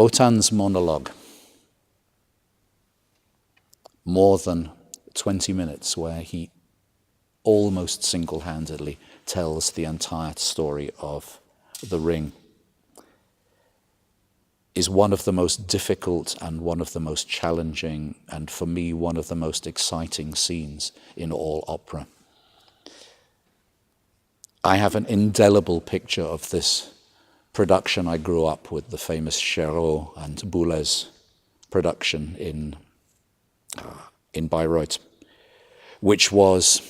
Wotan's monologue, more than 20 minutes, where he almost single-handedly tells the entire story of the ring, is one of the most difficult and one of the most challenging, and for me, one of the most exciting scenes in all opera. I have an indelible picture of this production. I grew up with the famous Chéreau and Boulez production in Bayreuth, which was,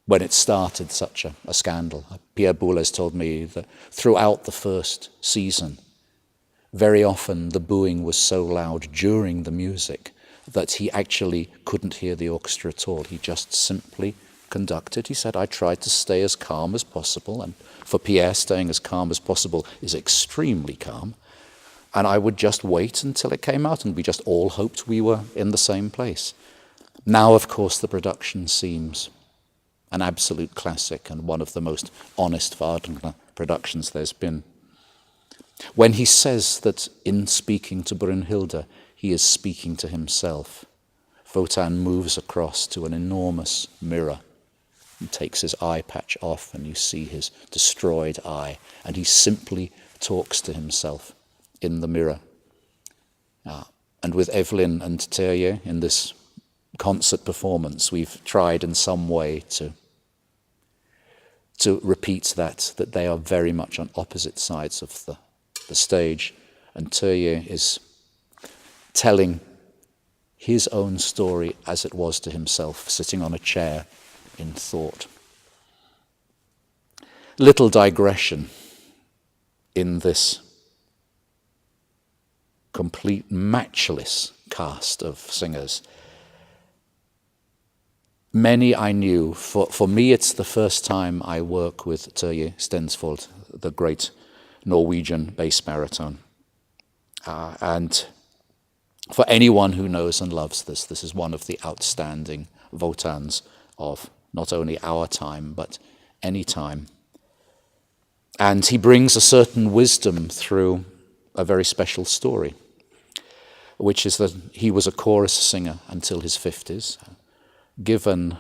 when it started, such a scandal. Pierre Boulez told me that throughout the first season, very often the booing was so loud during the music that he actually couldn't hear the orchestra at all. He just simply conducted. He said, I tried to stay as calm as possible, and for Pierre, staying as calm as possible is extremely calm, and I would just wait until it came out, and we just all hoped we were in the same place. Now, of course, the production seems an absolute classic and one of the most honest Wagner productions there's been. When he says that in speaking to Brünnhilde, he is speaking to himself, Wotan moves across to an enormous mirror and takes his eye patch off, and you see his destroyed eye, and he simply talks to himself in the mirror. And with Evelyn and Terje in this concert performance, we've tried in some way to repeat that they are very much on opposite sides of the stage, and Terje is telling his own story as it was to himself, sitting on a chair in thought. Little digression in this complete matchless cast of singers. Many I knew. For me, it's the first time I work with Terje Stensvold, the great Norwegian bass baritone. And for anyone who knows and loves this is one of the outstanding Wotans of not only our time, but any time. And he brings a certain wisdom through a very special story, which is that he was a chorus singer until his 50s, given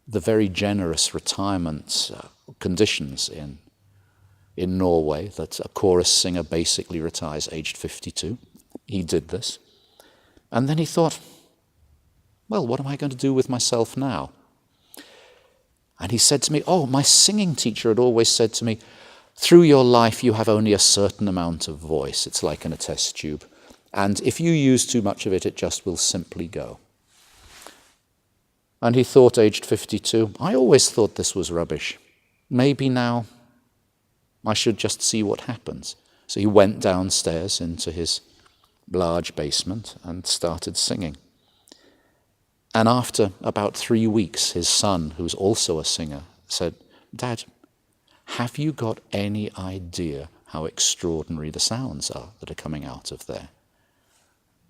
the very generous retirement conditions in Norway, that a chorus singer basically retires aged 52. He did this. And then he thought, well, what am I going to do with myself now? And he said to me, my singing teacher had always said to me, through your life you have only a certain amount of voice. It's like in a test tube. And if you use too much of it, it just will simply go. And he thought, aged 52, I always thought this was rubbish. Maybe now I should just see what happens. So he went downstairs into his large basement and started singing. And after about 3 weeks, his son, who's also a singer, said, Dad, have you got any idea how extraordinary the sounds are that are coming out of there?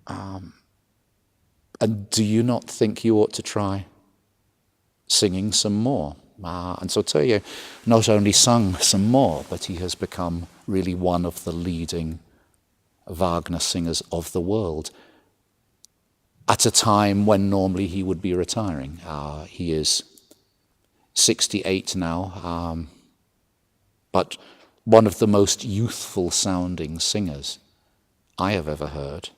And do you not think you ought to try singing some more? And so Terje not only sung some more, but he has become really one of the leading Wagner singers of the world at a time when normally he would be retiring. He is 68 now, but one of the most youthful sounding singers I have ever heard,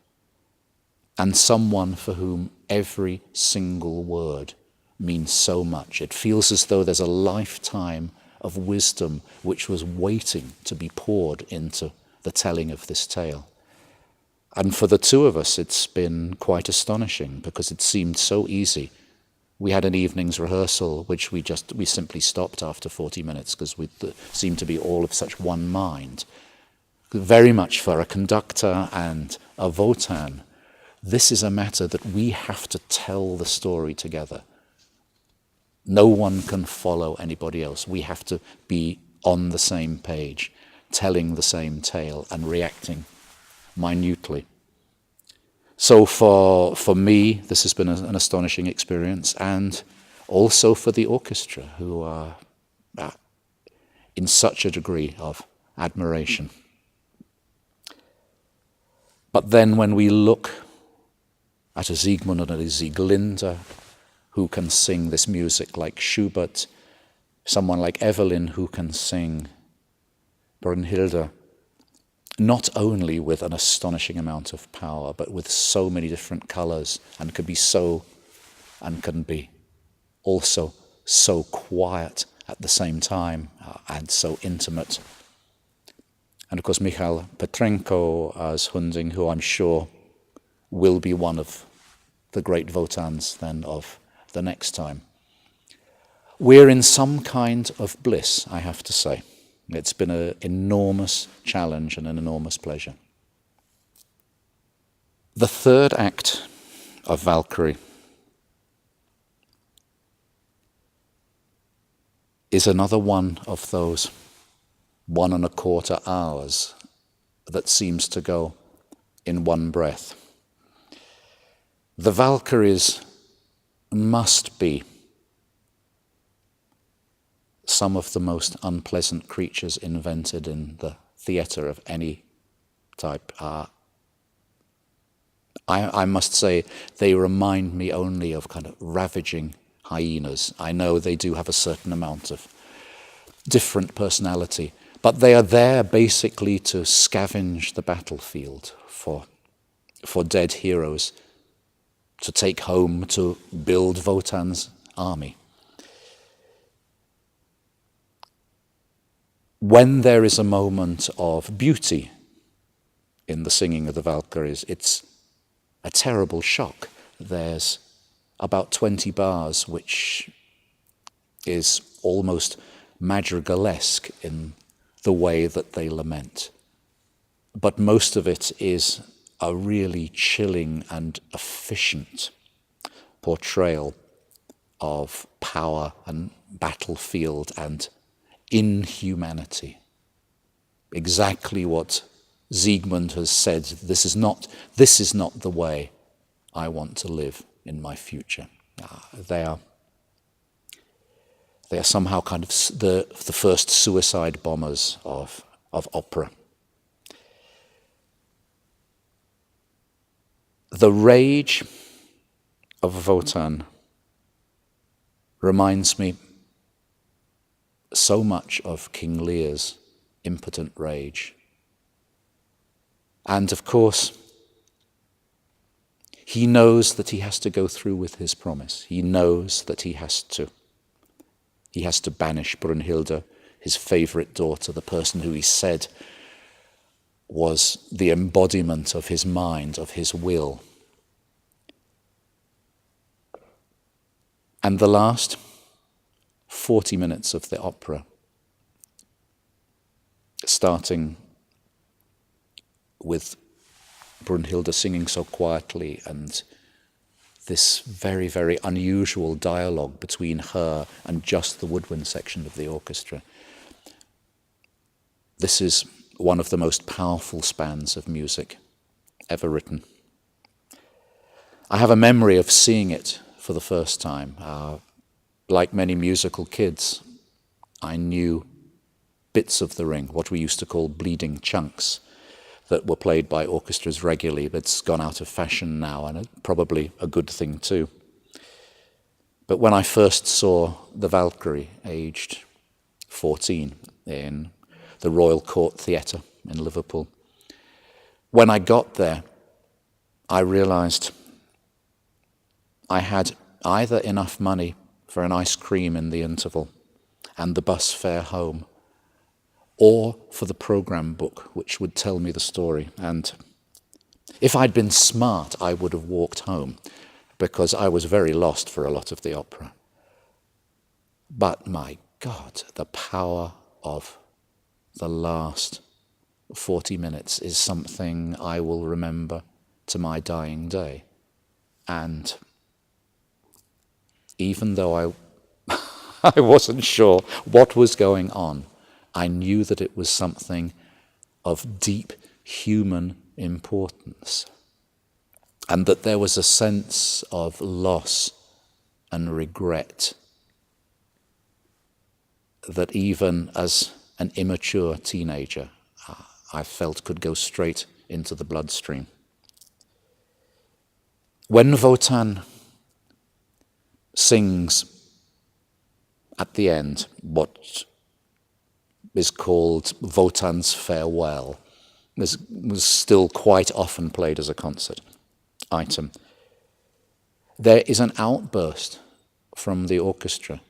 and someone for whom every single word means so much. It feels as though there's a lifetime of wisdom which was waiting to be poured into the telling of this tale. And for the two of us, it's been quite astonishing because it seemed so easy. We had an evening's rehearsal, which we simply stopped after 40 minutes because we seemed to be all of such one mind. Very much for a conductor and a Wotan, this is a matter that we have to tell the story together. No one can follow anybody else. We have to be on the same page, telling the same tale and reacting minutely. So for me, this has been an astonishing experience, and also for the orchestra, who are in such a degree of admiration. But then when we look at a Siegmund and a Sieglinde who can sing this music like Schubert, someone like Evelyn who can sing Brunhilde, not only with an astonishing amount of power, but with so many different colors, and can be also so quiet at the same time, and so intimate. And of course Michal Petrenko as Hunding, who I'm sure will be one of the great Wotans then of the next time. We're in some kind of bliss, I have to say. It's been an enormous challenge and an enormous pleasure. The third act of Valkyrie is another one of those 1.25 hours that seems to go in one breath. The Valkyries must be some of the most unpleasant creatures invented in the theatre of any type. I must say they remind me only of kind of ravaging hyenas. I know they do have a certain amount of different personality, but they are there basically to scavenge the battlefield for dead heroes, to take home, to build Wotan's army. When there is a moment of beauty in the singing of the Valkyries, it's a terrible shock. There's about 20 bars, which is almost madrigalesque in the way that they lament. But most of it is a really chilling and efficient portrayal of power and battlefield and inhumanity. Exactly what Siegmund has said, this is not the way I want to live in my future. They are somehow kind of the first suicide bombers of opera. The rage of Wotan reminds me so much of King Lear's impotent rage. And of course, he knows that he has to go through with his promise. He knows that he has to banish Brunhilde, his favorite daughter, the person who he said was the embodiment of his mind, of his will. And the last 40 minutes of the opera, starting with Brunhilde singing so quietly and this very, very unusual dialogue between her and just the woodwind section of the orchestra. This is one of the most powerful spans of music ever written. I have a memory of seeing it for the first time. Like many musical kids, I knew bits of the ring, what we used to call bleeding chunks, that were played by orchestras regularly, but it's gone out of fashion now, and probably a good thing too. But when I first saw the Valkyrie, aged 14, in the Royal Court Theatre in Liverpool, when I got there, I realised I had either enough money for an ice cream in the interval and the bus fare home, or for the programme book, which would tell me the story. And if I'd been smart, I would have walked home, because I was very lost for a lot of the opera. But my God, the power of the last 40 minutes is something I will remember to my dying day. And even though I wasn't sure what was going on, I knew that it was something of deep human importance, and that there was a sense of loss and regret that even as an immature teenager, I felt could go straight into the bloodstream. When Wotan sings at the end what is called Wotan's Farewell, this was still quite often played as a concert item, there is an outburst from the orchestra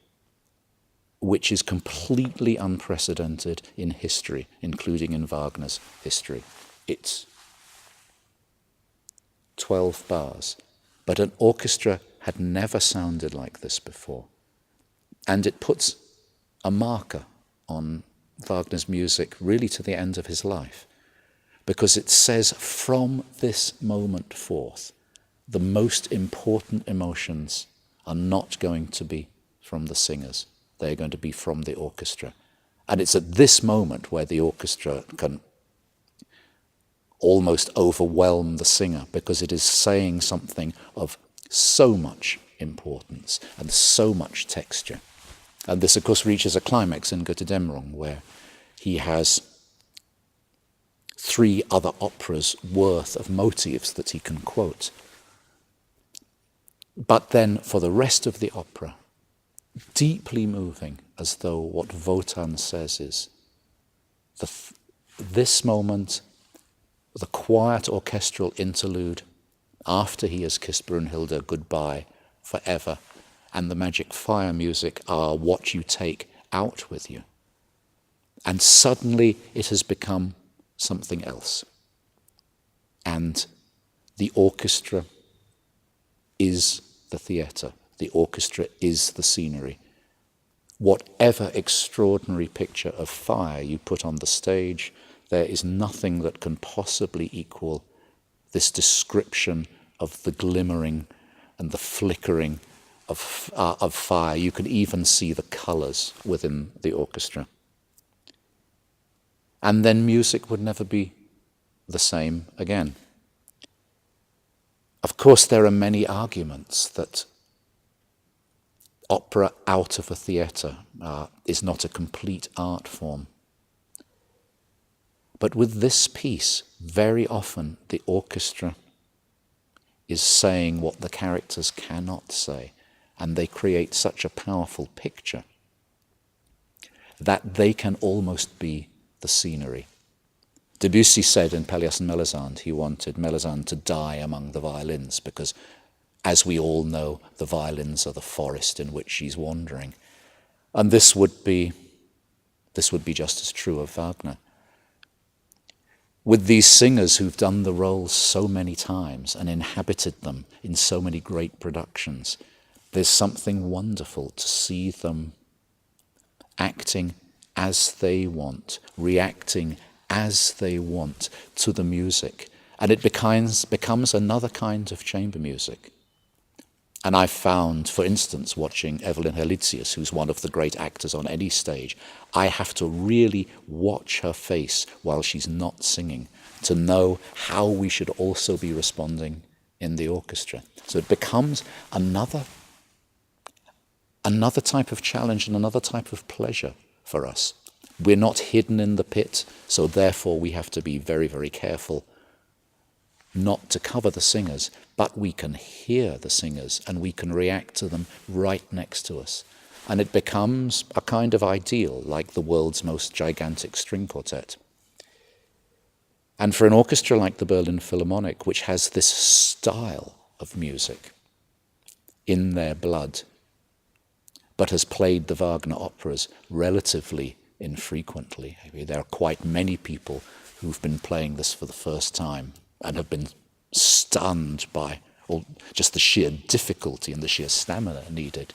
which is completely unprecedented in history, including in Wagner's history. It's 12 bars, but an orchestra had never sounded like this before. And it puts a marker on Wagner's music really to the end of his life, because it says from this moment forth, the most important emotions are not going to be from the singers. They're going to be from the orchestra. And it's at this moment where the orchestra can almost overwhelm the singer, because it is saying something of so much importance and so much texture. And this, of course, reaches a climax in Götterdämmerung, where he has 3 other operas worth of motifs that he can quote. But then for the rest of the opera, deeply moving, as though what Wotan says is, this moment, the quiet orchestral interlude after he has kissed Brunhilde goodbye forever, and the magic fire music are what you take out with you. And suddenly it has become something else. And the orchestra is the theatre. The orchestra is the scenery. Whatever extraordinary picture of fire you put on the stage, there is nothing that can possibly equal this description of the glimmering and the flickering of fire. You can even see the colours within the orchestra. And then music would never be the same again. Of course, there are many arguments that opera out of a theatre is not a complete art form. But with this piece, very often the orchestra is saying what the characters cannot say, and they create such a powerful picture that they can almost be the scenery. Debussy said in Pelléas and Melisande he wanted Melisande to die among the violins, because, as we all know, the violins are the forest in which she's wandering. And this would be just as true of Wagner. With these singers who've done the roles so many times and inhabited them in so many great productions, there's something wonderful to see them acting as they want, reacting as they want to the music. And it becomes another kind of chamber music. And I found, for instance, watching Evelyn Helitius, who's one of the great actors on any stage, I have to really watch her face while she's not singing to know how we should also be responding in the orchestra. So it becomes another type of challenge and another type of pleasure for us. We're not hidden in the pit, so therefore we have to be very, very careful not to cover the singers, but we can hear the singers and we can react to them right next to us. And it becomes a kind of ideal, like the world's most gigantic string quartet. And for an orchestra like the Berlin Philharmonic, which has this style of music in their blood, but has played the Wagner operas relatively infrequently. I mean, there are quite many people who've been playing this for the first time and have been stunned by just the sheer difficulty and the sheer stamina needed.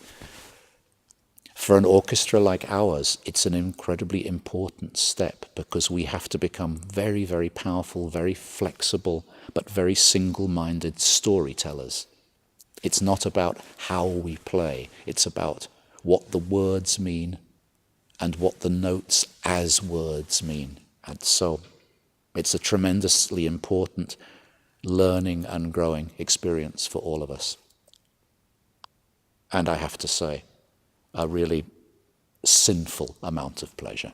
For an orchestra like ours, it's an incredibly important step, because we have to become very, very powerful, very flexible, but very single-minded storytellers. It's not about how we play, it's about what the words mean and what the notes as words mean. And so it's a tremendously important learning and growing experience for all of us. And I have to say, a really sinful amount of pleasure.